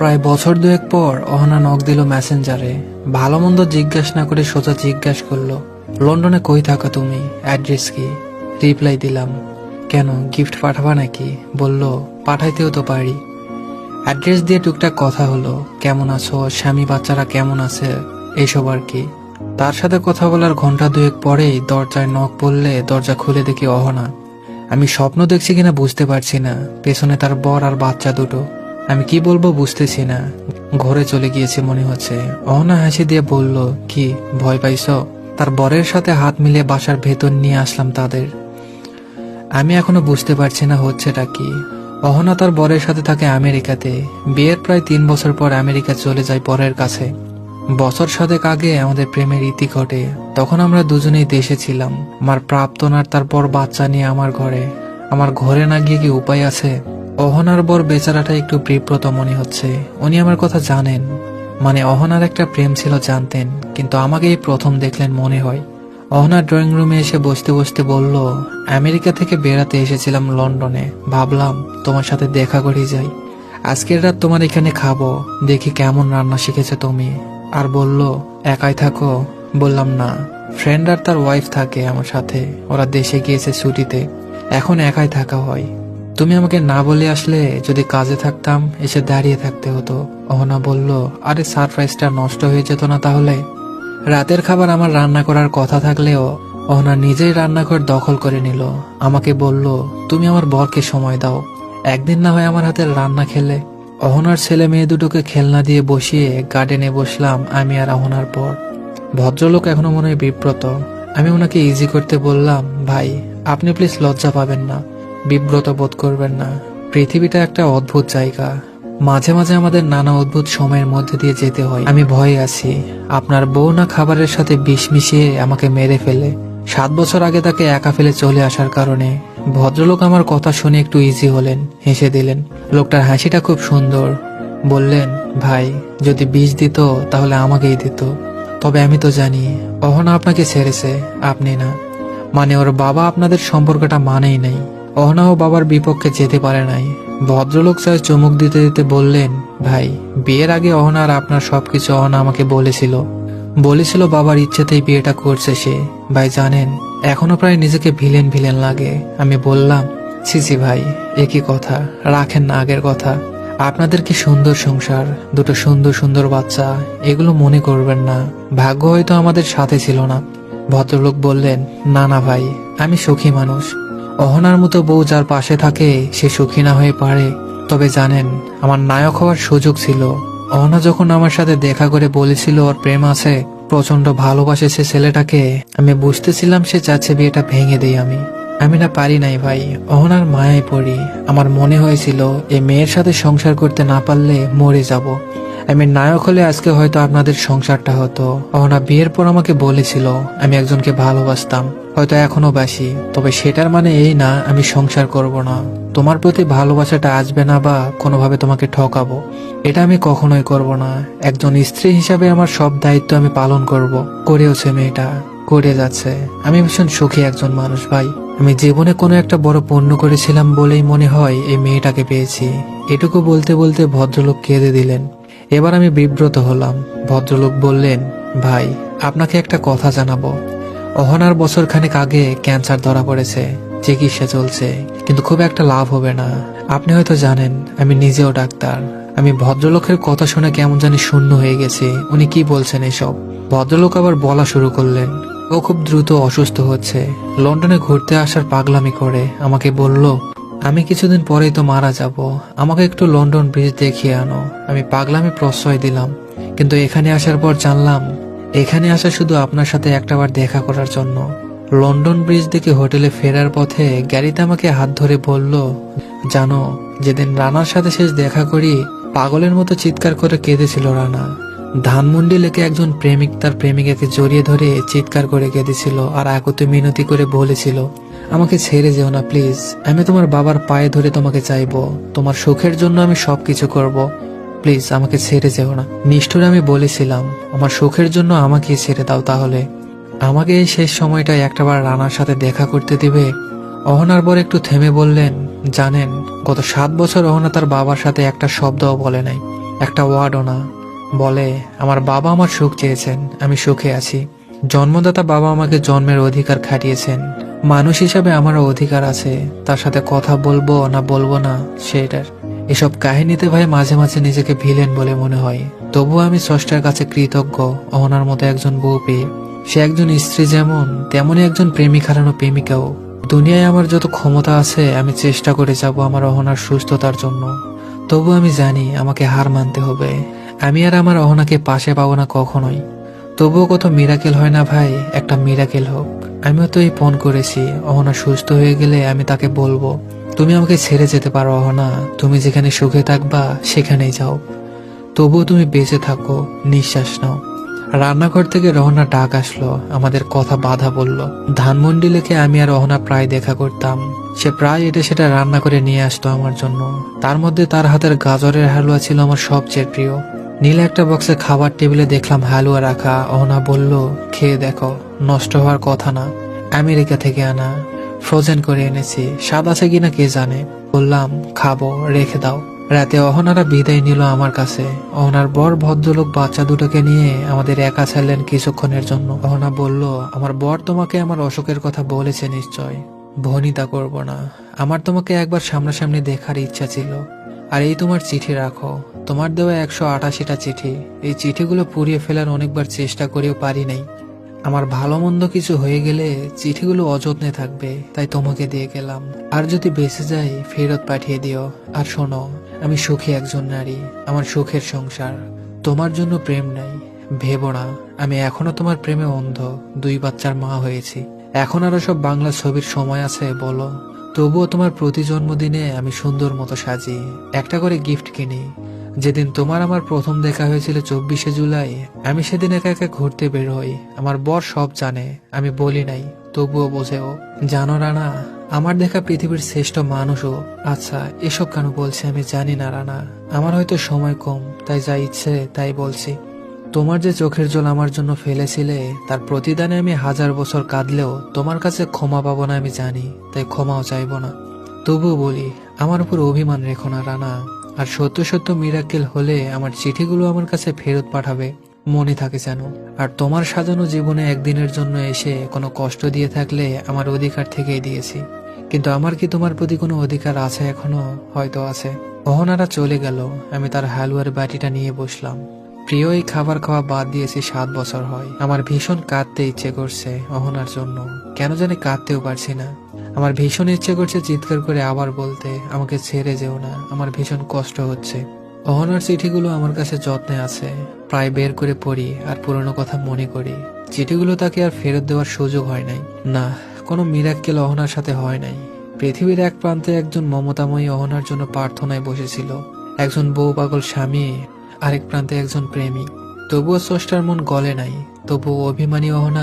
প্রায় বছর দুয়েক পর অহনা নক দিল মেসেঞ্জারে। ভালো মন্দ জিজ্ঞেস না করে সোজা জিজ্ঞেস করলো, লন্ডনে কই থাকো তুমি, অ্যাড্রেস কি? রিপ্লাই দিলাম, কেন গিফট পাঠাবা নাকি? বলল, পাঠাইতেও তো পারি। অ্যাড্রেস দিয়ে টুকটাক কথা হলো, কেমন আছো, স্বামী বাচ্চারা কেমন আছে, এইসব আর কি। তার সাথে কথা বলার ঘন্টা দুয়েক পরেই দরজায় নক পড়লে দরজা খুলে দেখি অহনা। আমি স্বপ্ন দেখছি কিনা বুঝতে পারছি না, পেছনে তার বর আর বাচ্চা দুটো। আমি কি বলবো বুঝতেছি না, ঘরে চলে গিয়েছে মনে হচ্ছে। অহনা হাসি দিয়ে বলল, কি ভয় পাইছ? তার বরের সাথে হাত মিলিয়ে বাসার ভেতর নিয়ে আসলাম তাদের। আমি এখনো বুঝতে পারছি না হচ্ছেটা কি। অহনা তার বরের সাথে থাকে আমেরিকাতে। বিয়ের প্রায় 3 বছর পর আমেরিকা চলে যায় বরের কাছে। বছর সাতেক আগে আমাদের প্রেমের ইতি ঘটে। তখন আমরা দুজনেই দেশে ছিলাম। আমার প্রাক্তন আর তারপর বাচ্চা নিয়ে আমার ঘরে না গিয়ে কি উপায় আছে? অহনার বর বেচারাটা একটু বিব্রত মনে হচ্ছে। উনি আমার কথা জানেন, মানে অহনার একটা প্রেম ছিল জানতেন, কিন্তু আমাকে এই প্রথম দেখলেন মনে হয়। অহনা ড্রয়িং রুমে এসে বসতে বসতে বলল, আমেরিকা থেকে বেড়াতে এসেছিলাম লন্ডনে, ভাবলাম তোমার সাথে দেখা করে যাই। আজকের রাত তোমার এখানে খাবো, দেখি কেমন রান্না শিখেছো তুমি। আর বলল, একাই থাকো? বললাম না, ফ্রেন্ড আর তার ওয়াইফ থাকে আমার সাথে, ওরা দেশে গিয়েছে ছুটিতে, এখন একাই থাকা হয়। তুমি আমাকে না বলে আসলে, যদি কাজে থাকতাম এসে দাঁড়িয়ে থাকতে হতো। অহনা বলল, আরে সারপ্রাইজটা নষ্ট হয়ে যেত না তাহলে? রাতের খাবার আমার রান্না করার কথা থাকলেও অহনা নিজেই রান্নাঘর দখল করে নিল। আমাকে বলল, তুমি আমার বরকে সময় দাও, একদিন না হয় আমার হাতের রান্না খেলে। অহনার ছেলে মেয়ে দুটোকে খেলনা দিয়ে বসিয়ে গার্ডেনে বসলাম আমি আর অহনার পর। ভদ্রলোক এখনো মনে হয় বিব্রত। আমি ওনাকে ইজি করতে বললাম, ভাই আপনি প্লিজ লজ্জা পাবেন না, বিব্রত বোধ করবেন না। পৃথিবীটা একটা অদ্ভুত জায়গা, মাঝে মাঝে আমাদের নানা অদ্ভুত সময়ের মধ্যে দিয়ে যেতে হয়। আমি ভয়ে আছি আপনার বউ না খাবারের সাথে বিষ মিশিয়ে আমাকে মেরে ফেলে। 7 বছর আগে তাকে একা ফেলে চলে আসার কারণে। ভদ্রলোক আমার কথা শুনে একটু ইজি হলেন, হেসে দিলেন। লোকটার হাসিটা খুব সুন্দর। বললেন, ভাই যদি বিষ দিত তাহলে আমাকেই দিত। তবে আমি তো জানি অহনা আপনাকে ছেড়েছে, আপনি না। মানে ওর বাবা আপনাদের সম্পর্কটা মানেই নাই। অহনাও বাবার বিপক্ষে যেতে পারে নাই। ভদ্রলোক চায় চুমুক দিতে দিতে বললেন, ভাই বিয়ের আগে অহনা আর আপনার সবকিছু অহনা আমাকে বলেছিল বাবার ইচ্ছেতেই বিয়েটা করছে সে। ভাই জানেন, এখনো প্রায় নিজেকে ভিলেন ভিলেন লাগে। আমি বললাম, ছি ভাই, একই কথা, রাখেন না আগের কথা। আপনাদের কি সুন্দর সংসার, দুটো সুন্দর সুন্দর বাচ্চা, এগুলো মনে করবেন না। ভাগ্য হয়তো আমাদের সাথে ছিল না। ভদ্রলোক বললেন, না না ভাই, আমি সুখী মানুষ। অহনার মতো বউ যার পাশে থাকে সে সুখী না হয়ে পারে। তবে জানেন, আমার নায়ক হওয়ার সুযোগ ছিল। অহনা যখন আমার সাথে দেখা করে বলেছিল ওর প্রেম আছে, প্রচন্ড ভালোবাসে সে ছেলেটাকে, আমি বুঝতেছিলাম সে চাচ্ছে বিয়েটা ভেঙে দেই আমি না পারি নাই ভাই, অহনার মায়ায় পড়ি। আমার মনে হয়েছিল এই মেয়ের সাথে সংসার করতে না পারলে মরে যাব। আমি নায়ক হলে আজকে হয়তো আপনাদের সংসারটা হতো। অহনা বিয়ের পর আমাকে বলেছিল আমি একজনকে ভালোবাসতাম, হয়তো এখনো বাসি, তবে সেটার মানে এই না আমি সংসার করব না। তোমার প্রতি ভালোবাসাটা আসবে না বা কোনোভাবে তোমাকে ঠকাবো, এটা আমি কখনোই করব না। একজন স্ত্রী হিসাবে আমার সব দায়িত্ব আমি পালন করব। করেওছে মেয়েটা, করে যাচ্ছে। আমি ভীষণ সুখী একজন মানুষ ভাই। আমি জীবনে কোনো একটা বড় পুণ্য করেছিলাম বলেই মনে হয় এই মেয়েটাকে পেয়েছি। এটুকু বলতে বলতে ভদ্রলোক কেঁদে দিলেন। এবার আমি বিব্রত হলাম। ভদ্রলোক বললেন, ভাই আপনাকে একটা কথা জানাবো। অহনার বছরখানেক আগে ক্যান্সার ধরা পড়েছে, চিকিৎসা চলছে, কিন্তু খুব একটা লাভ হবে না। আপনি হয়তো জানেন আমি নিজেও ডাক্তার। আমি ভদ্রলোকের কথা শুনে কেমন জানি শূন্য হয়ে গেছে। উনি কি বলছেন এসব? ভদ্রলোক আবার বলা শুরু করলেন, ও খুব দ্রুত অসুস্থ হচ্ছে, লন্ডনে ঘুরতে আসার পাগলামি করে। আমাকে বলল, আমি কিছুদিন পরেই তো মারা যাব, আমাকে একটু লন্ডন ব্রিজ দেখিয়ে আনো। আমি পাগলামি প্রশ্রয় দিলাম, কিন্তু এখানে আসার পর জানলাম এখানে আসা শুধু আপনার সাথে একটাবার দেখা করার জন্য। লন্ডন ব্রিজ দেখে হোটেলে ফেরার পথে গাড়িতে আমাকে হাত ধরে বলল, জানো যেদিন রানার সাথে শেষ দেখা করি, পাগলের মতো চিৎকার করে কেঁদেছিল রানা। ধানমন্ডি লেকে একজন প্রেমিক তার প্রেমিকাকে জড়িয়ে ধরে চিৎকার করে কেঁদেছিল আর আকুতি মিনতি করে বলেছিল, আমাকে ছেড়ে যেও না প্লিজ, আমি তোমার বাবার পায়ে ধরে তোমাকে চাইবো, তোমার সুখের জন্য আমি সবকিছু করব, প্লিজ আমাকে ছেড়ে যেও না। নিষ্ঠুর আমি বলেছিলাম, আমার সুখের জন্য আমাকে ছেড়ে দাও তাহলে। আমাকে এই শেষ সময়টায় একটাবার রানার সাথে দেখা করতে দিবে? অহনার বর একটু থেমে বললেন, জানেন গত 7 বছর অহনা তার বাবার সাথে একটা শব্দও বলে নাই। একটা ওয়ার্ডও না। বলে আমার বাবা আমার সুখ চেয়েছেন, আমি সুখে আছি। জন্মদাতা বাবা আমাকে জন্মের অধিকার খাটিয়েছেন, মানুষ হিসাবে আমারও অধিকার আছে। তার সাথে কথা বলবো না বলবো না সেটার। এসব কাহিনীতে ভাই মাঝে মাঝে নিজেকে ভিলেন বলে মনে হয়। তবুও আমি স্রষ্টার কাছে কৃতজ্ঞ অহনার মতো একজন বউ পেয়ে। সে একজন স্ত্রী যেমন, তেমনই একজন প্রেমিক হারানো প্রেমিকাও। দুনিয়ায় আমার যত ক্ষমতা আছে আমি চেষ্টা করে যাব আমার অহনার সুস্থতার জন্য। তবু আমি জানি আমাকে হার মানতে হবে। আমি আর আমার অহনাকে পাশে পাবো না কখনোই। তবুও কত মিরাকেল হয় না ভাই, একটা মিরাকেল হোক। আমিও তো এই পণ করেছি, অহনা সুস্থ হয়ে গেলে আমি তাকে বলবো তুমি আমাকে ছেড়ে যেতে পারো অহনা, তুমি যেখানে সুখে থাকবা সেখানেই যাও। তবুও তুমি বেঁচে থাকো, নিঃশ্বাস নাও। রান্নাঘর থেকে রহনা ডাক আসলো, আমাদের কথা বাধা বলল। ধানমন্ডি লেখে আমি আর রহনা প্রায় দেখা করতাম। সে প্রায় এটা সেটা রান্না করে নিয়ে আসতো আমার জন্য। তার মধ্যে তার হাতের গাজরের হালুয়া ছিল আমার সবচেয়ে প্রিয়। নীলে একটা বক্সে খাবার টেবিলে দেখলাম হালুয়া রাখা। অহনা বলল খেয়ে দেখো, নষ্ট হওয়ার কথা না, আমেরিকা থেকে আনা, ফ্রোজেন করে এনেছি, স্বাদ আছে কিনা কে জানে। বললাম খাবো, রেখে দাও। রাতে অহনারা বিদায় নিল আমার কাছে। অহনার বর ভদ্রলোক বাচ্চা দুটোকে নিয়ে আমাদের একা ছাড়লেন কিছুক্ষণের জন্য। অহনা বলল আমার বর তোমাকে আমার অসুখের কথা বলেছে নিশ্চয়। ভনিতা করব না, আমার তোমাকে একবার সামনাসামনি দেখার ইচ্ছা ছিল। আর এই তোমার চিঠি রাখো, তোমার দেওয়া 188টা চিঠি। এই চিঠিগুলো পুড়িয়ে ফেলার অনেকবার চেষ্টা করেও পারি নাই। আমার ভালো মন্দ কিছু হয়ে গেলে চিঠিগুলো অযত্নে থাকবে, তাই তোমাকে দিয়ে গেলাম। আর যদি বেঁচে যাই ফেরত পাঠিয়ে দিও। আর শোনো, আমি সুখী একজন নারী, আমার সুখের সংসার। তোমার জন্য প্রেম নাই, ভেবো না। আমি এখনো তোমার প্রেমে অন্ধ, 2 বাচ্চার মা হয়েছি। এখন আরো সব বাংলা ছবির সময় আছে বলো? তবুও তোমার প্রতি জন্মদিনে আমি সুন্দর মতো সাজি, একটা করে গিফট কিনি। যেদিন তোমার আমার প্রথম দেখা হয়েছিল 24শে জুলাই, আমি সেদিন একা একা ঘুরতে বের হই। আমার বর সব জানে, আমি বলি নাই, তবুও বোঝেও। জানো রানা, আমার দেখা পৃথিবীর শ্রেষ্ঠ মানুষও। আচ্ছা এসব কেন বলছে আমি জানি না রানা, আমার হয়তো সময় কম, তাই যা ইচ্ছে তাই বলছি। তোমার যে চোখের জল আমার জন্য ফেলেছিলে, তার প্রতিদানে আমি 1000 বছর কাঁদলেও তোমার কাছে ক্ষমা পাবো না আমি জানি, তাই ক্ষমাও চাইবো না। তবুও বলি, আমার উপর অভিমান রেখো না রানা। আর সত্য সত্য মিরাকেল হলে আমার চিঠিগুলো আমার কাছে ফেরত পাঠাবে, মনে থাকে যেন। আর তোমার সাজানো জীবনে একদিনের জন্য এসে কোনো কষ্ট দিয়ে থাকলে আমার অধিকার থেকেই দিয়েছি। কিন্তু আমার কি তোমার প্রতি কোনো অধিকার আছে এখনো? হয়তো আছে। অহনারা চলে গেল, আমি তার হালুয়ার বাটিটা নিয়ে বসলাম। প্রিয় এই খাবার খাওয়া বাদ দিয়েছি 7 বছর হয়। আমার ভীষণ কাঁদতে ইচ্ছে করছে অহনার জন্য, কেন জানি কাঁদতেও পারছি না। আমার ভীষণ ইচ্ছে করছে চিৎকার করে আবার বলতে আমাকে ছেড়ে যেও না, আমার ভীষণ কষ্ট হচ্ছে। অহনার চিঠিগুলো আমার কাছে যত্নে আছে, প্রায় বের করে পড়ি আর পুরনো কথা মনে করি। চিঠিগুলো তাকে আর ফেরত দেওয়ার সুযোগ হয় নাই। না, কোনো মিরাক্কেল অহনার সাথে হয় নাই। পৃথিবীর এক প্রান্তে একজন মমতাময়ী অহনার জন্য প্রার্থনায় বসেছিল, একজন বউ পাগল স্বামী আরেক প্রান্তে একজন প্রেমিক। তবুও স্রষ্টার মন গলে নাই, তবুও অভিমানী অহনা